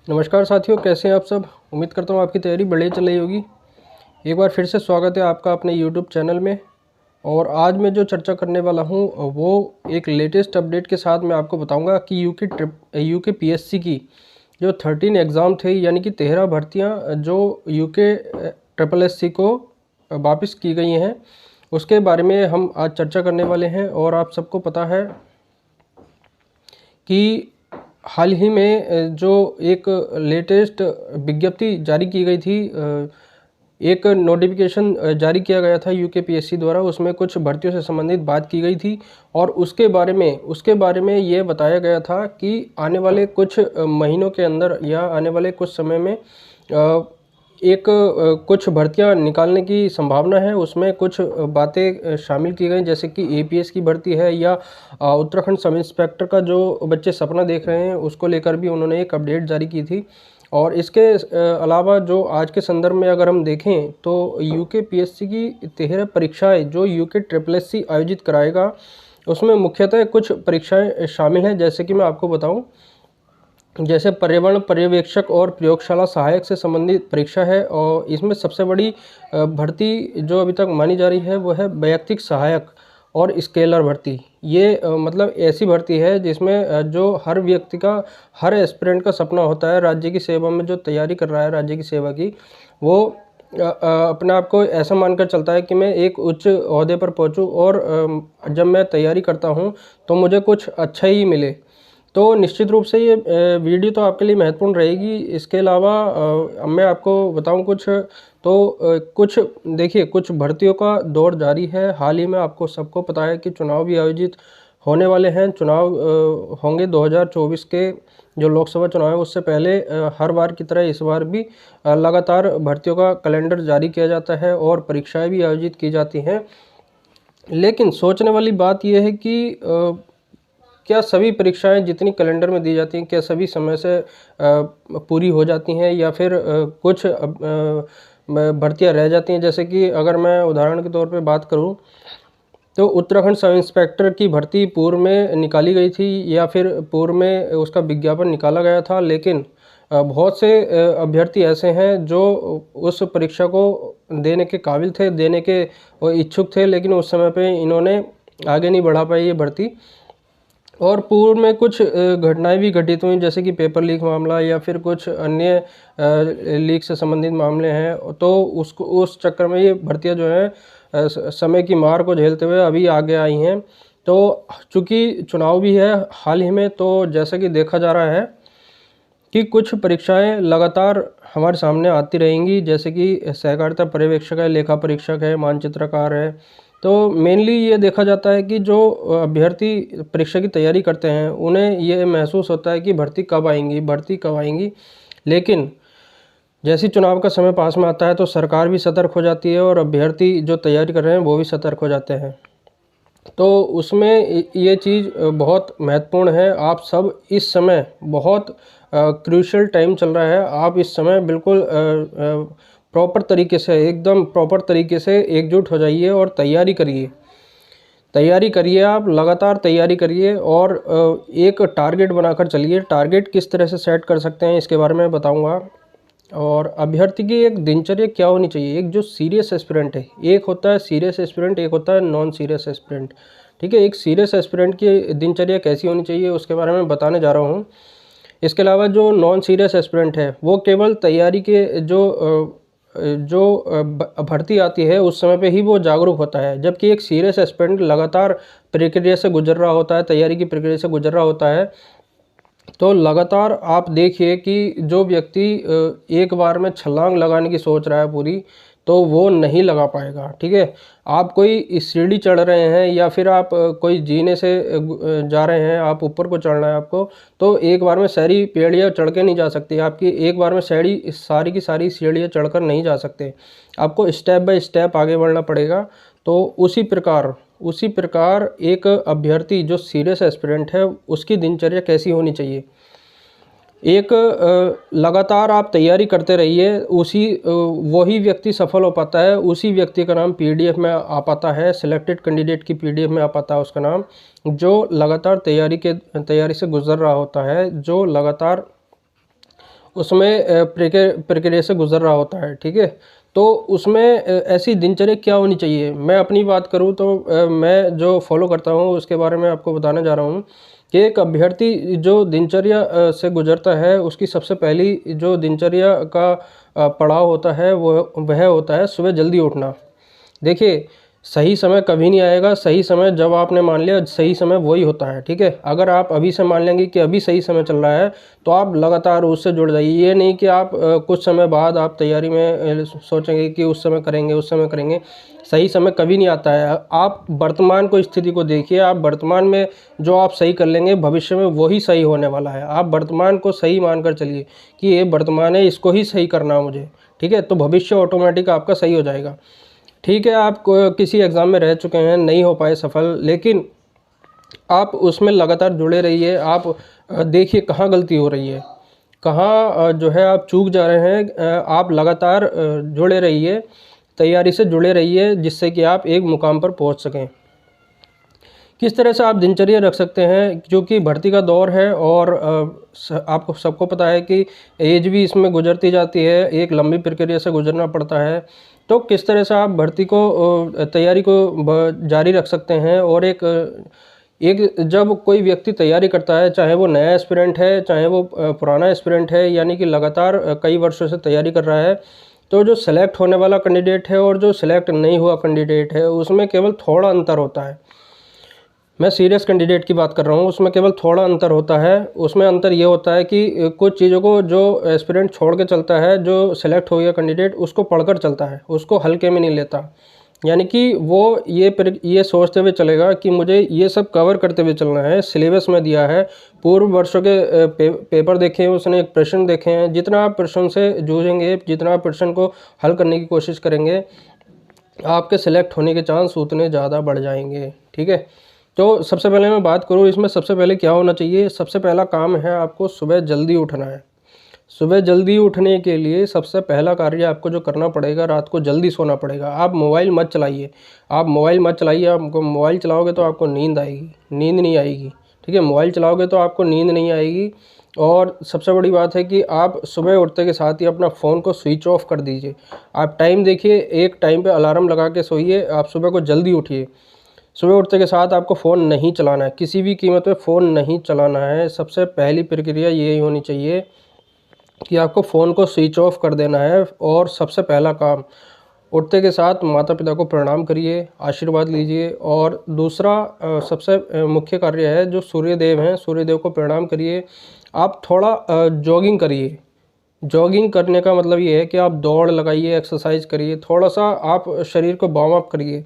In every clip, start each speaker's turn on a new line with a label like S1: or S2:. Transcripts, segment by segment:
S1: नमस्कार साथियों, कैसे हैं आप सब। उम्मीद करता हूँ आपकी तैयारी बढ़िया चल रही होगी। एक बार फिर से स्वागत है आपका अपने यूट्यूब चैनल में। और आज मैं जो चर्चा करने वाला हूँ वो एक लेटेस्ट अपडेट के साथ मैं आपको बताऊंगा कि यूके पीएससी की जो 13 एग्ज़ाम थे, यानी कि 13 भर्तियाँ जो यूके ट्रिपल एस सी को वापस की गई हैं, उसके बारे में हम आज चर्चा करने वाले हैं। और आप सबको पता है कि हाल ही में जो एक लेटेस्ट विज्ञप्ति जारी की गई थी, एक नोटिफिकेशन जारी किया गया था यूकेपीएससी द्वारा, उसमें कुछ भर्तियों से संबंधित बात की गई थी। और उसके बारे में ये बताया गया था कि आने वाले कुछ महीनों के अंदर या आने वाले कुछ समय में कुछ भर्तियां निकालने की संभावना है। उसमें कुछ बातें शामिल की गई, जैसे कि एपीएस की भर्ती है या उत्तराखंड सब इंस्पेक्टर का जो बच्चे सपना देख रहे हैं, उसको लेकर भी उन्होंने एक अपडेट जारी की थी। और इसके अलावा जो आज के संदर्भ में अगर हम देखें तो यूके पीएससी की 13 परीक्षाएं जो यूके ट्रिपल एससी आयोजित कराएगा, उसमें मुख्यतः कुछ परीक्षाएं शामिल हैं। जैसे कि मैं आपको बताऊं, जैसे पर्यावरण पर्यवेक्षक और प्रयोगशाला सहायक से संबंधित परीक्षा है। और इसमें सबसे बड़ी भर्ती जो अभी तक मानी जा रही है वो है वैयक्तिक सहायक और स्केलर भर्ती। ये मतलब ऐसी भर्ती है जिसमें जो हर व्यक्ति का, हर एस्पिरेंट का सपना होता है राज्य की सेवा में, जो तैयारी कर रहा है राज्य की सेवा की, वो अपने आप को ऐसा मानकर चलता है कि मैं एक उच्च ओहदे पर पहुंचूं और जब मैं तैयारी करता हूं तो मुझे कुछ अच्छा ही मिले। तो निश्चित रूप से ये वीडियो तो आपके लिए महत्वपूर्ण रहेगी। इसके अलावा मैं आपको बताऊं कुछ, तो कुछ देखिए, कुछ भर्तियों का दौर जारी है। हाल ही में आपको सबको पता है कि चुनाव भी आयोजित होने वाले हैं। चुनाव होंगे 2024 के, जो लोकसभा चुनाव है उससे पहले। हर बार की तरह इस बार भी लगातार भर्तियों का कैलेंडर जारी किया जाता है और परीक्षाएं भी आयोजित की जाती हैं। लेकिन सोचने वाली बात यह है कि क्या सभी परीक्षाएं जितनी कैलेंडर में दी जाती हैं, क्या सभी समय से पूरी हो जाती हैं, या फिर कुछ भर्तियां रह जाती हैं। जैसे कि अगर मैं उदाहरण के तौर पे बात करूं, तो उत्तराखंड सब इंस्पेक्टर की भर्ती पूर्व में निकाली गई थी, या फिर पूर्व में उसका विज्ञापन निकाला गया था। लेकिन बहुत से अभ्यर्थी ऐसे हैं जो उस परीक्षा को देने के काबिल थे, देने के वो इच्छुक थे, लेकिन उस समय पे इन्होंने आगे नहीं बढ़ा पाई ये भर्ती। और पूर्व में कुछ घटनाएं भी घटित हुई, जैसे कि पेपर लीक मामला या फिर कुछ अन्य लीक से संबंधित मामले हैं। तो उसको उस चक्कर में ये भर्तियां जो हैं समय की मार को झेलते हुए अभी आगे आई हैं। तो चूंकि चुनाव भी है हाल ही में, तो जैसा कि देखा जा रहा है कि कुछ परीक्षाएं लगातार हमारे सामने आती रहेंगी, जैसे कि सहकारिता पर्यवेक्षक है, लेखा परीक्षक है, मानचित्रकार है। तो मेनली ये देखा जाता है कि जो अभ्यर्थी परीक्षा की तैयारी करते हैं उन्हें ये महसूस होता है कि भर्ती कब आएंगी, भर्ती कब आएंगी। लेकिन जैसे ही चुनाव का समय पास में आता है तो सरकार भी सतर्क हो जाती है और अभ्यर्थी जो तैयारी कर रहे हैं वो भी सतर्क हो जाते हैं। तो उसमें ये चीज़ बहुत महत्वपूर्ण है। आप सब इस समय बहुत क्रूशियल टाइम चल रहा है। आप इस समय बिल्कुल प्रॉपर तरीके से, एकदम प्रॉपर तरीके से एकजुट हो जाइए और तैयारी करिए। तैयारी करिए, आप लगातार तैयारी करिए और एक टारगेट बनाकर चलिए। टारगेट किस तरह से सेट कर सकते हैं इसके बारे में बताऊंगा। और अभ्यर्थी की एक दिनचर्या क्या होनी चाहिए। एक जो सीरियस एस्पिरेंट है, एक होता है सीरियस एस्पिरेंट, एक होता है नॉन सीरियस एस्पिरेंट। ठीक है, एक सीरियस एस्पिरेंट की दिनचर्या कैसी होनी चाहिए उसके बारे में बताने जा रहा हूँ। इसके अलावा जो नॉन सीरियस एस्पिरेंट है वो केवल तैयारी के भर्ती आती है उस समय पे ही वो जागरूक होता है, जबकि एक सीरियस एस्पिरेंट लगातार प्रक्रिया से गुजर रहा होता है, तैयारी की प्रक्रिया से गुजर रहा होता है। तो लगातार आप देखिए कि जो व्यक्ति एक बार में छलांग लगाने की सोच रहा है पूरी, तो वो नहीं लगा पाएगा। ठीक है, आप कोई सीढ़ी चढ़ रहे हैं या फिर आप कोई जीने से जा रहे हैं, आप ऊपर को चढ़ना है आपको, तो एक बार में सारी पेड़ियाँ चढ़ के नहीं जा सकती। आपकी एक बार में सारी सारी की सारी सीढ़ियाँ चढ़कर नहीं जा सकते, आपको स्टेप बाय स्टेप आगे बढ़ना पड़ेगा। तो उसी प्रकार एक अभ्यर्थी जो सीरियस एस्पिरेंट है उसकी दिनचर्या कैसी होनी चाहिए। एक लगातार आप तैयारी करते रहिए, वही व्यक्ति सफल हो पाता है। उसी व्यक्ति का नाम पीडीएफ में आ पाता है, सिलेक्टेड कैंडिडेट की पीडीएफ में आ पाता है उसका नाम, जो लगातार तैयारी से गुजर रहा होता है, जो लगातार उसमें प्रक्रिया से गुजर रहा होता है, ठीक है। तो उसमें ऐसी दिनचर्या क्या होनी चाहिए, मैं अपनी बात करूँ तो मैं जो फॉलो करता हूँ उसके बारे में आपको बताने जा रहा हूँ कि एक अभ्यर्थी जो दिनचर्या से गुजरता है, उसकी सबसे पहली जो दिनचर्या का पड़ाव होता है वह होता है सुबह जल्दी उठना। देखिए, सही समय कभी नहीं आएगा, सही समय जब आपने मान लिया सही समय वही होता है, ठीक है। अगर आप अभी से मान लेंगे कि अभी सही समय चल रहा है तो आप लगातार उससे जुड़ जाइए। ये नहीं कि आप कुछ समय बाद आप तैयारी में सोचेंगे कि उस समय करेंगे, उस समय करेंगे। सही समय कभी नहीं आता है। आप वर्तमान को स्थिति को देखिए, आप वर्तमान में जो आप सही कर लेंगे भविष्य में वही सही होने वाला है। आप वर्तमान को सही मानकर चलिए कि ये वर्तमान है, इसको ही सही करना है मुझे, ठीक है। तो भविष्य ऑटोमेटिक आपका सही हो जाएगा। ठीक है, आप किसी एग्ज़ाम में रह चुके हैं, नहीं हो पाए सफल, लेकिन आप उसमें लगातार जुड़े रहिए। आप देखिए कहाँ गलती हो रही है, कहाँ जो है आप चूक जा रहे हैं। आप लगातार जुड़े रहिए, तैयारी से जुड़े रहिए, जिससे कि आप एक मुकाम पर पहुंच सकें। किस तरह से आप दिनचर्या रख सकते हैं, क्योंकि भर्ती का दौर है और आपको सबको पता है कि एज भी इसमें गुजरती जाती है, एक लंबी प्रक्रिया से गुजरना पड़ता है। तो किस तरह से आप भर्ती को तैयारी को जारी रख सकते हैं। और एक जब कोई व्यक्ति तैयारी करता है, चाहे वो नया एस्पिरेंट है, चाहे वो पुराना एस्पिरेंट है, यानी कि लगातार कई वर्षों से तैयारी कर रहा है, तो जो सेलेक्ट होने वाला कैंडिडेट है और जो सिलेक्ट नहीं हुआ कैंडिडेट है, उसमें केवल थोड़ा अंतर होता है। मैं सीरियस कैंडिडेट की बात कर रहा हूँ, उसमें केवल थोड़ा अंतर होता है। उसमें अंतर ये होता है कि कुछ चीज़ों को जो एस्पिरेंट छोड़ के चलता है, जो सिलेक्ट हो गया कैंडिडेट उसको पढ़कर चलता है, उसको हल्के में नहीं लेता। यानी कि वो ये सोचते हुए चलेगा कि मुझे ये सब कवर करते हुए चलना है, सिलेबस में दिया है, पूर्व वर्षों के पेपर देखे हैं उसने, प्रश्न देखे हैं। जितना आप प्रश्न से जूझेंगे, जितना आप प्रश्न को हल करने की कोशिश करेंगे, आपके सिलेक्ट होने के चांस उतने ज़्यादा बढ़ जाएंगे, ठीक है। तो सबसे पहले मैं बात करूँ इसमें सबसे पहले क्या होना चाहिए। सबसे पहला काम है आपको सुबह जल्दी उठना है। सुबह जल्दी उठने के लिए सबसे पहला कार्य आपको जो करना पड़ेगा, रात को जल्दी सोना पड़ेगा। आप मोबाइल मत चलाइए, आप मोबाइल मत चलाइए। आपको मोबाइल चलाओगे तो आपको नींद आएगी, नींद नहीं आएगी, ठीक है। मोबाइल चलाओगे तो आपको नींद नहीं आएगी। और सबसे बड़ी बात है कि आप सुबह उठते के साथ ही अपना फ़ोन को स्विच ऑफ कर दीजिए। आप टाइम देखिए, एक टाइम पे अलार्म लगा के सोइए, आप सुबह को जल्दी उठिए। सुबह उठते के साथ आपको फ़ोन नहीं चलाना है, किसी भी कीमत पे फ़ोन नहीं चलाना है। सबसे पहली प्रक्रिया यही होनी चाहिए कि आपको फ़ोन को स्विच ऑफ कर देना है। और सबसे पहला काम, उठते के साथ माता पिता को प्रणाम करिए, आशीर्वाद लीजिए। और दूसरा सबसे मुख्य कार्य है, जो सूर्यदेव हैं, सूर्यदेव को प्रणाम करिए। आप थोड़ा जॉगिंग करिए। जॉगिंग करने का मतलब ये है कि आप दौड़ लगाइए, एक्सरसाइज करिए, थोड़ा सा आप शरीर को वार्म अप करिए।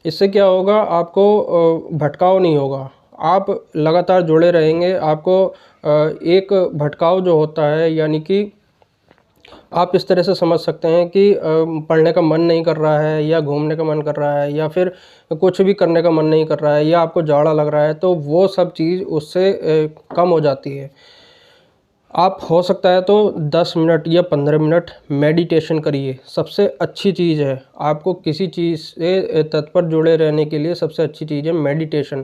S1: इससे क्या होगा, आपको भटकाव नहीं होगा, आप लगातार जुड़े रहेंगे। आपको एक भटकाव जो होता है, यानी कि आप इस तरह से समझ सकते हैं कि पढ़ने का मन नहीं कर रहा है, या घूमने का मन कर रहा है, या फिर कुछ भी करने का मन नहीं कर रहा है, या आपको जाड़ा लग रहा है, तो वो सब चीज़ उससे कम हो जाती है। आप हो सकता है तो 10 मिनट या 15 मिनट मेडिटेशन करिए। सबसे अच्छी चीज़ है, आपको किसी चीज़ से तत्पर जुड़े रहने के लिए सबसे अच्छी चीज़ है मेडिटेशन।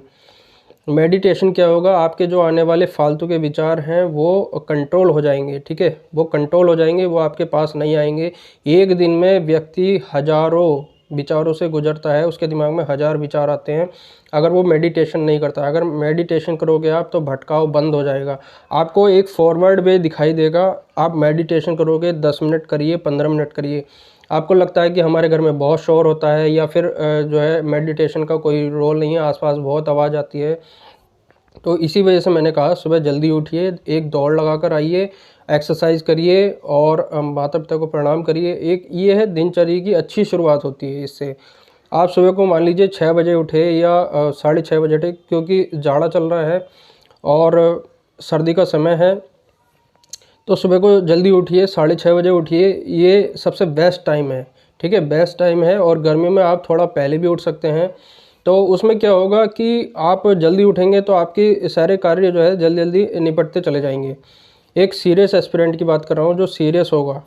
S1: मेडिटेशन क्या होगा, आपके जो आने वाले फालतू के विचार हैं वो कंट्रोल हो जाएंगे, ठीक है। वो कंट्रोल हो जाएंगे, वो आपके पास नहीं आएंगे। एक दिन में व्यक्ति हज़ारों विचारों से गुजरता है, उसके दिमाग में 1000 विचार आते हैं अगर वो मेडिटेशन नहीं करता। अगर मेडिटेशन करोगे आप तो भटकाव बंद हो जाएगा, आपको एक फॉरवर्ड वे दिखाई देगा। आप मेडिटेशन करोगे, 10 मिनट करिए, 15 मिनट करिए। आपको लगता है कि हमारे घर में बहुत शोर होता है, या फिर जो है मेडिटेशन का कोई रोल नहीं है, आसपास बहुत आवाज़ आती है, तो इसी वजह से मैंने कहा सुबह जल्दी उठिए, एक दौड़ लगा कर आइए, एक्सरसाइज करिए और माता पिता को प्रणाम करिए। एक ये है दिनचर्या की अच्छी शुरुआत होती है इससे। आप सुबह को मान लीजिए 6 बजे उठे या 6:30 बजे उठे, क्योंकि जाड़ा चल रहा है और सर्दी का समय है, तो सुबह को जल्दी उठिए, 6:30 बजे उठिए। ये सबसे बेस्ट टाइम है, ठीक है, बेस्ट टाइम है। और गर्मी में आप थोड़ा पहले भी उठ सकते हैं। तो उसमें क्या होगा कि आप जल्दी उठेंगे तो आपके सारे कार्य जो है जल्दी जल्दी निपटते चले जाएंगे। एक सीरियस एस्पिरेंट की बात कर रहा हूँ, जो सीरियस होगा,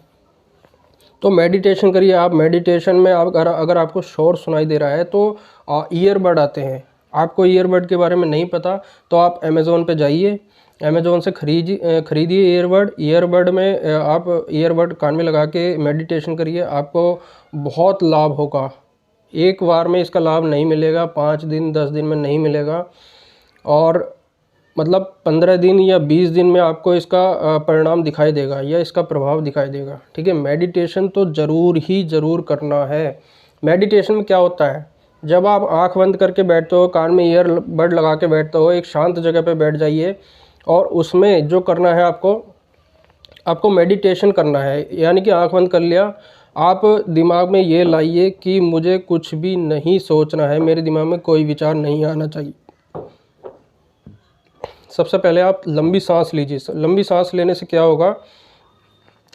S1: तो मेडिटेशन करिए। आप मेडिटेशन में आप अगर आपको शोर सुनाई दे रहा है तो ईयरबड आते हैं। आपको ईयरबड के बारे में नहीं पता तो आप अमेज़ोन पे जाइए, अमेज़ोन से खरीदिए ईयरबड में आप ईयरबड कान में लगा के मेडिटेशन करिए, आपको बहुत लाभ होगा। एक बार में इसका लाभ नहीं मिलेगा, 5 दिन 10 दिन में नहीं मिलेगा, और मतलब 15 दिन या 20 दिन में आपको इसका परिणाम दिखाई देगा या इसका प्रभाव दिखाई देगा। ठीक है, मेडिटेशन तो ज़रूर ही ज़रूर करना है। मेडिटेशन में क्या होता है, जब आप आंख बंद करके बैठते हो, कान में ईयरबड लगा के बैठते हो, एक शांत जगह पे बैठ जाइए और उसमें जो करना है आपको मेडिटेशन करना है। यानी कि आंख बंद कर लिया, आप दिमाग में ये लाइए कि मुझे कुछ भी नहीं सोचना है, मेरे दिमाग में कोई विचार नहीं आना चाहिए। सबसे पहले आप लंबी सांस लीजिए। लंबी सांस लेने से क्या होगा,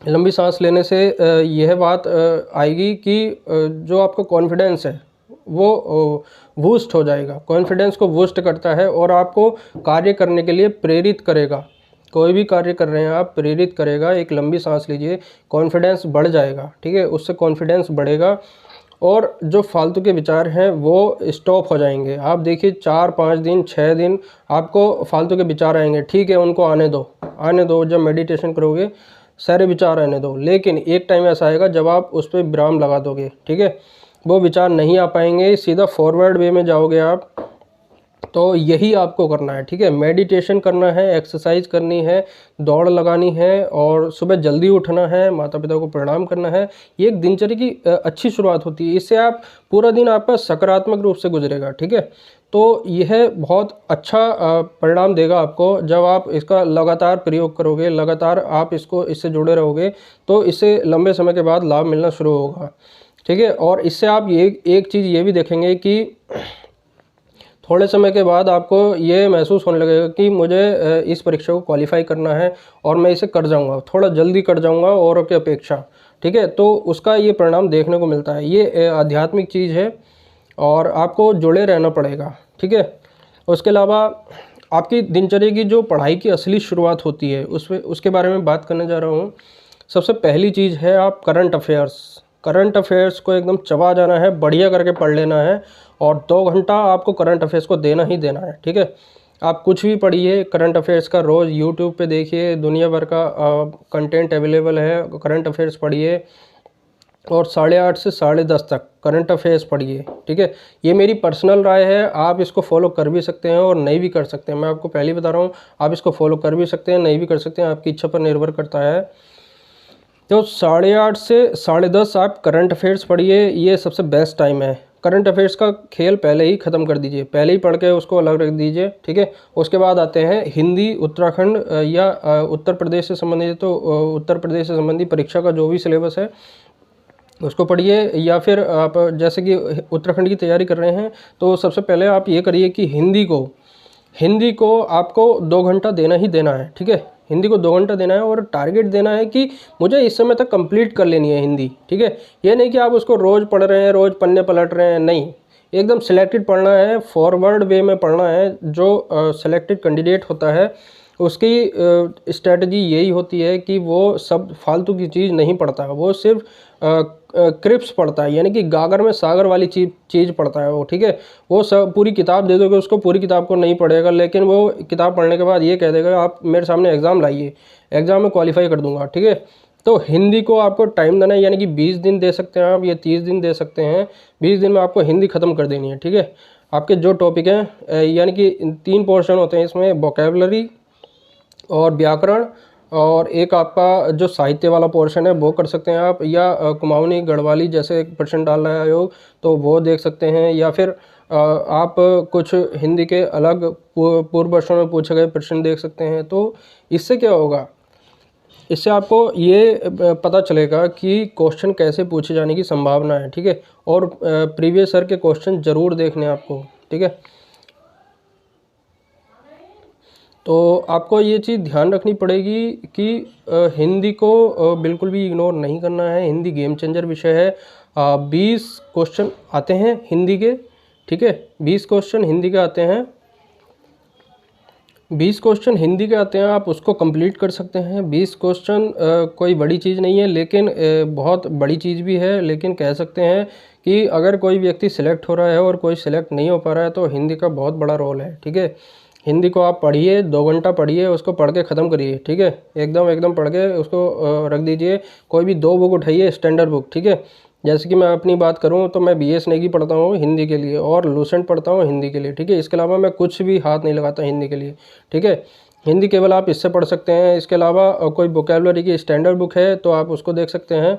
S1: लंबी सांस लेने से यह बात आएगी कि जो आपका कॉन्फिडेंस है वो बूस्ट हो जाएगा। कॉन्फिडेंस को बूस्ट करता है और आपको कार्य करने के लिए प्रेरित करेगा। कोई भी कार्य कर रहे हैं आप, प्रेरित करेगा। एक लंबी सांस लीजिए, कॉन्फिडेंस बढ़ जाएगा। ठीक है, उससे कॉन्फिडेंस बढ़ेगा और जो फालतू के विचार हैं वो स्टॉप हो जाएंगे। आप देखिए 4-5 दिन 6 दिन आपको फालतू के विचार आएंगे, ठीक है, उनको आने दो। जब मेडिटेशन करोगे सारे विचार आने दो, लेकिन एक टाइम ऐसा आएगा जब आप उस पर विराम लगा दोगे। ठीक है, वो विचार नहीं आ पाएंगे, सीधा फॉरवर्ड वे में जाओगे आप। तो यही आपको करना है। ठीक है, मेडिटेशन करना है, एक्सरसाइज करनी है, दौड़ लगानी है और सुबह जल्दी उठना है, माता पिता को प्रणाम करना है। ये एक दिनचर्या की अच्छी शुरुआत होती है। इससे आप पूरा दिन आपका सकारात्मक रूप से गुजरेगा। ठीक है, तो यह बहुत अच्छा परिणाम देगा आपको जब आप इसका लगातार प्रयोग करोगे, लगातार आप इससे जुड़े रहोगे, तो इससे लंबे समय के बाद लाभ मिलना शुरू होगा। ठीक है, और इससे आप एक चीज़ ये भी देखेंगे कि थोड़े समय के बाद आपको ये महसूस होने लगेगा कि मुझे इस परीक्षा को क्वालिफाई करना है और मैं इसे कर जाऊंगा, थोड़ा जल्दी कर जाऊंगा औरों की अपेक्षा। ठीक है, तो उसका ये परिणाम देखने को मिलता है। ये आध्यात्मिक चीज़ है और आपको जुड़े रहना पड़ेगा। ठीक है, उसके अलावा आपकी दिनचर्या की जो पढ़ाई की असली शुरुआत होती है उसके बारे में बात करने जा रहा हूँ। सबसे पहली चीज़ है आप करंट अफेयर्स को एकदम चबा जाना है, बढ़िया करके पढ़ लेना है और 2 घंटा आपको करंट अफेयर्स को देना ही देना है। ठीक है, आप कुछ भी पढ़िए करंट अफेयर्स का, रोज़ यूट्यूब पे देखिए, दुनिया भर का कंटेंट अवेलेबल है, करंट अफेयर्स पढ़िए और 8:30 से 10:30 तक करंट अफेयर्स पढ़िए। ठीक है, ये मेरी पर्सनल राय है, आप इसको फॉलो कर भी सकते हैं और नहीं भी कर सकते हैं। मैं आपको पहले बता रहा हूँ, आप इसको फॉलो कर भी सकते हैं, नहीं भी कर सकते हैं, आपकी इच्छा पर निर्भर करता है। तो 8:30 से 10:30 आप करंट अफेयर्स पढ़िए, ये सबसे बेस्ट टाइम है। करंट अफेयर्स का खेल पहले ही ख़त्म कर दीजिए, पहले ही पढ़ के उसको अलग रख दीजिए। ठीक है, उसके बाद आते हैं हिंदी, उत्तराखंड या उत्तर प्रदेश से संबंधित, तो उत्तर प्रदेश से संबंधित परीक्षा का जो भी सिलेबस है उसको पढ़िए। या फिर आप जैसे कि उत्तराखंड की तैयारी कर रहे हैं तो सबसे पहले आप ये करिए कि हिंदी को आपको 2 घंटा देना ही देना है। ठीक है, हिंदी को 2 घंटा देना है और टारगेट देना है कि मुझे इस समय तक कंप्लीट कर लेनी है हिंदी। ठीक है, ये नहीं कि आप उसको रोज़ पढ़ रहे हैं, रोज़ पन्ने पलट रहे हैं, नहीं, एकदम सिलेक्टेड पढ़ना है, फॉरवर्ड वे में पढ़ना है। जो सिलेक्टेड कैंडिडेट होता है उसकी स्ट्रेटजी यही होती है कि वो सब फालतू की चीज़ नहीं पढ़ता, वो सिर्फ क्रिप्स पढ़ता है, यानी कि गागर में सागर वाली चीज़ पढ़ता है वो। ठीक है, वो सब पूरी किताब दे दोगे उसको, पूरी किताब को नहीं पढ़ेगा, लेकिन वो किताब पढ़ने के बाद ये कह देगा आप मेरे सामने एग्ज़ाम लाइए, एग्ज़ाम में क्वालिफाई कर दूंगा। ठीक है, तो हिंदी को आपको टाइम देना है, यानी कि 20 दिन दे सकते हैं आप, ये 30 दिन दे सकते हैं। 20 दिन में आपको हिंदी ख़त्म कर देनी है। ठीक है, आपके जो टॉपिक हैं, यानी कि 3 पोर्शन होते हैं इसमें, वोकैबुलरी और व्याकरण, और एक आपका जो साहित्य वाला पोर्शन है वो कर सकते हैं आप, या कुमाऊनी गढ़वाली जैसे एक प्रश्न डाल रहा है आयोग तो वो देख सकते हैं, या फिर आप कुछ हिंदी के अलग पूर्व वर्षों में पूछे गए प्रश्न देख सकते हैं। तो इससे क्या होगा, इससे आपको ये पता चलेगा कि क्वेश्चन कैसे पूछे जाने की संभावना है। ठीक है, और प्रीवियस ईयर के क्वेश्चन ज़रूर देखने हैं आपको। ठीक है, तो आपको ये चीज़ ध्यान रखनी पड़ेगी कि हिंदी को बिल्कुल भी इग्नोर नहीं करना है। हिंदी गेम चेंजर विषय है। 20 क्वेश्चन आते हैं हिंदी के। ठीक है, 20 क्वेश्चन हिंदी के आते हैं, 20 क्वेश्चन हिंदी के आते हैं, आप उसको कंप्लीट कर सकते हैं। 20 क्वेश्चन कोई बड़ी चीज़ नहीं है, लेकिन बहुत बड़ी चीज़ भी है। लेकिन कह सकते हैं कि अगर कोई व्यक्ति सिलेक्ट हो रहा है और कोई सिलेक्ट नहीं हो पा रहा है तो हिंदी का बहुत बड़ा रोल है। ठीक है, हिंदी को आप पढ़िए, 2 घंटा पढ़िए, उसको पढ़ के ख़त्म करिए, ठीक है। एकदम पढ़ के उसको रख दीजिए। कोई भी 2 बुक उठाइए स्टैंडर्ड बुक, ठीक है। जैसे कि मैं अपनी बात करूँ तो मैं BS नेगी पढ़ता हूँ हिंदी के लिए और लूसेंट पढ़ता हूँ हिंदी के लिए, ठीक है। इसके अलावा मैं कुछ भी हाथ नहीं लगाता हिंदी के लिए, ठीक है। हिंदी केवल आप इससे पढ़ सकते हैं। इसके अलावा कोई वोकैबुलरी की स्टैंडर्ड बुक है तो आप उसको देख सकते हैं।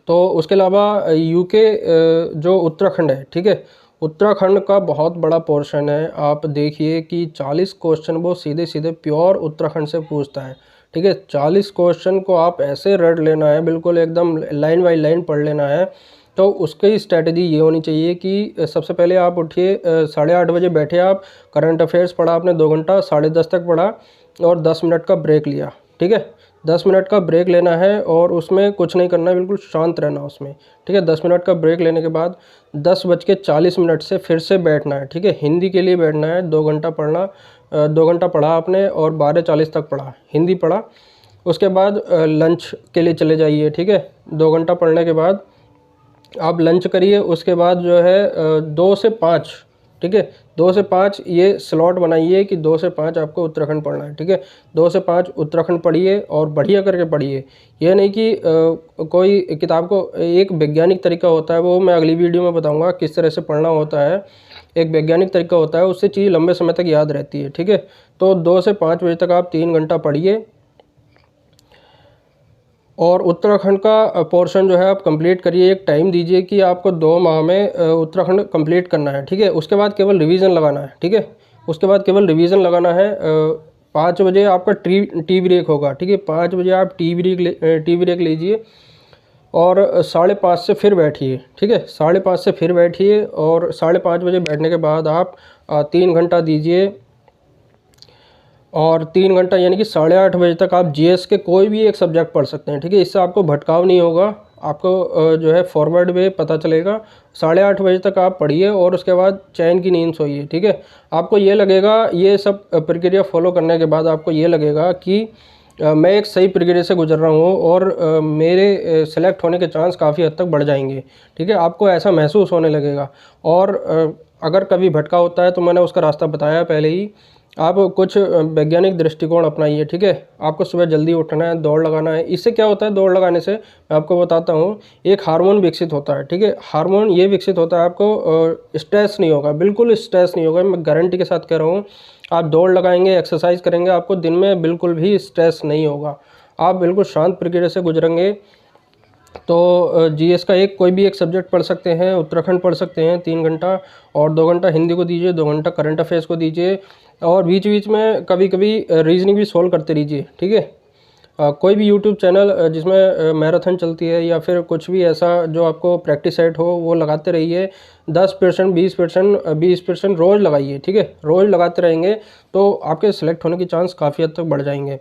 S1: तो उसके अलावा यूके जो उत्तराखंड है, ठीक है, उत्तराखंड का बहुत बड़ा पोर्शन है। आप देखिए कि 40 क्वेश्चन वो सीधे सीधे प्योर उत्तराखंड से पूछता है, ठीक है। 40 क्वेश्चन को आप ऐसे रट लेना है, बिल्कुल एकदम लाइन बाई लाइन पढ़ लेना है। तो उसकी स्ट्रैटेजी ये होनी चाहिए कि सबसे पहले आप उठिए, 8:30 बजे बैठे आप, करंट अफेयर्स पढ़ा आपने 2 घंटा, 10:30 तक पढ़ा और 10 मिनट का ब्रेक लिया, ठीक है। 10 मिनट का ब्रेक लेना है और उसमें कुछ नहीं करना है, बिल्कुल शांत रहना उसमें, ठीक है। 10 मिनट का ब्रेक लेने के बाद 10:40 से फिर से बैठना है, ठीक है। हिंदी के लिए बैठना है, 2 घंटा पढ़ना, 2 घंटा पढ़ा आपने और 12:40 तक पढ़ा, हिंदी पढ़ा। उसके बाद लंच के लिए चले जाइए, ठीक है। 2 घंटा पढ़ने के बाद आप लंच करिए। उसके बाद जो है 2 से 5, ठीक है, 2 से 5 ये स्लॉट बनाइए कि 2 से 5 आपको उत्तराखंड पढ़ना है, ठीक है। 2 से 5 उत्तराखंड पढ़िए और बढ़िया करके पढ़िए। ये नहीं कि कोई किताब को, एक वैज्ञानिक तरीका होता है, वो मैं अगली वीडियो में बताऊंगा किस तरह से पढ़ना होता है। एक वैज्ञानिक तरीका होता है, उससे चीज़ लंबे समय तक याद रहती है, ठीक है। तो 2 से 5 बजे तक आप 3 घंटा पढ़िए और उत्तराखंड का पोर्शन जो है आप कंप्लीट करिए। एक टाइम दीजिए कि आपको 2 माह में उत्तराखंड कंप्लीट करना है, ठीक है। उसके बाद केवल रिवीजन लगाना है, ठीक है। उसके बाद केवल रिवीजन लगाना है। 5 बजे आपका टी ब्रेक होगा, ठीक है। 5 बजे आप टी ब्रेक लीजिए और 5:30 से फिर बैठिए, ठीक है। 5:30 से फिर बैठिए और 5:30 बजे बैठने के बाद आप 3 घंटा दीजिए और 3 घंटा यानी कि 8:30 बजे तक आप GS के कोई भी एक सब्जेक्ट पढ़ सकते हैं, ठीक है। इससे आपको भटकाव नहीं होगा, आपको जो है फॉरवर्ड वे पता चलेगा। 8:30 बजे तक आप पढ़िए और उसके बाद चैन की नींद सोइए, ठीक है। आपको ये लगेगा, ये सब प्रक्रिया फॉलो करने के बाद आपको ये लगेगा कि मैं एक सही प्रक्रिया से गुजर रहा हूँ और मेरे सेलेक्ट होने के चांस काफ़ी हद तक बढ़ जाएंगे, ठीक है। आपको ऐसा महसूस होने लगेगा। और अगर कभी भटका होता है तो मैंने उसका रास्ता बताया पहले ही। आप कुछ वैज्ञानिक दृष्टिकोण अपनाइए, ठीक है। आपको सुबह जल्दी उठना है, दौड़ लगाना है। इससे क्या होता है, दौड़ लगाने से मैं आपको बताता हूँ, एक हार्मोन विकसित होता है, ठीक है। हार्मोन ये विकसित होता है, आपको स्ट्रेस नहीं होगा, बिल्कुल स्ट्रेस नहीं होगा, मैं गारंटी के साथ कह रहा हूँ। आप दौड़ लगाएंगे, एक्सरसाइज करेंगे, आपको दिन में बिल्कुल भी स्ट्रेस नहीं होगा, आप बिल्कुल शांत प्रक्रिया से गुजरेंगे। तो GS का कोई भी एक सब्जेक्ट पढ़ सकते हैं, उत्तराखंड पढ़ सकते हैं 3 घंटा और 2 घंटा हिंदी को दीजिए, 2 घंटा करंट अफेयर्स को दीजिए और बीच बीच में कभी कभी रीजनिंग भी सॉल्व करते रहिए, ठीक है। कोई भी यूट्यूब चैनल जिसमें मैराथन चलती है या फिर कुछ भी ऐसा जो आपको प्रैक्टिस सेट हो वो लगाते रहिए। 10%, 20% रोज़ लगाइए, ठीक है। रोज़ लगाते रहेंगे तो आपके सेलेक्ट होने की चांस काफ़ी हद तक बढ़ जाएंगे।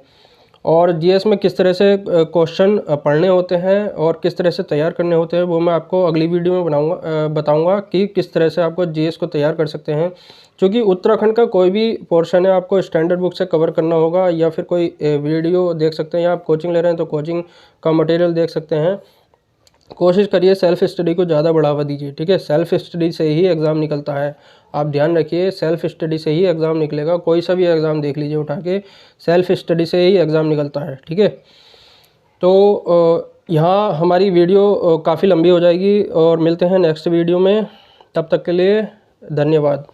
S1: और GS में किस तरह से क्वेश्चन पढ़ने होते हैं और किस तरह से तैयार करने होते हैं वो मैं आपको अगली वीडियो में बताऊंगा कि किस तरह से आपको GS को तैयार कर सकते हैं। क्योंकि उत्तराखंड का कोई भी पोर्शन है आपको स्टैंडर्ड बुक से कवर करना होगा या फिर कोई वीडियो देख सकते हैं, या आप कोचिंग ले रहे हैं तो कोचिंग का मटेरियल देख सकते हैं। कोशिश करिए सेल्फ स्टडी को ज़्यादा बढ़ावा दीजिए, ठीक है। सेल्फ स्टडी से ही एग्ज़ाम निकलता है, आप ध्यान रखिए, सेल्फ स्टडी से ही एग्ज़ाम निकलेगा। कोई सा भी एग्ज़ाम देख लीजिए उठा के, सेल्फ स्टडी से ही एग्ज़ाम निकलता है, ठीक है। तो यहाँ हमारी वीडियो काफ़ी लंबी हो जाएगी और मिलते हैं नेक्स्ट वीडियो में, तब तक के लिए धन्यवाद।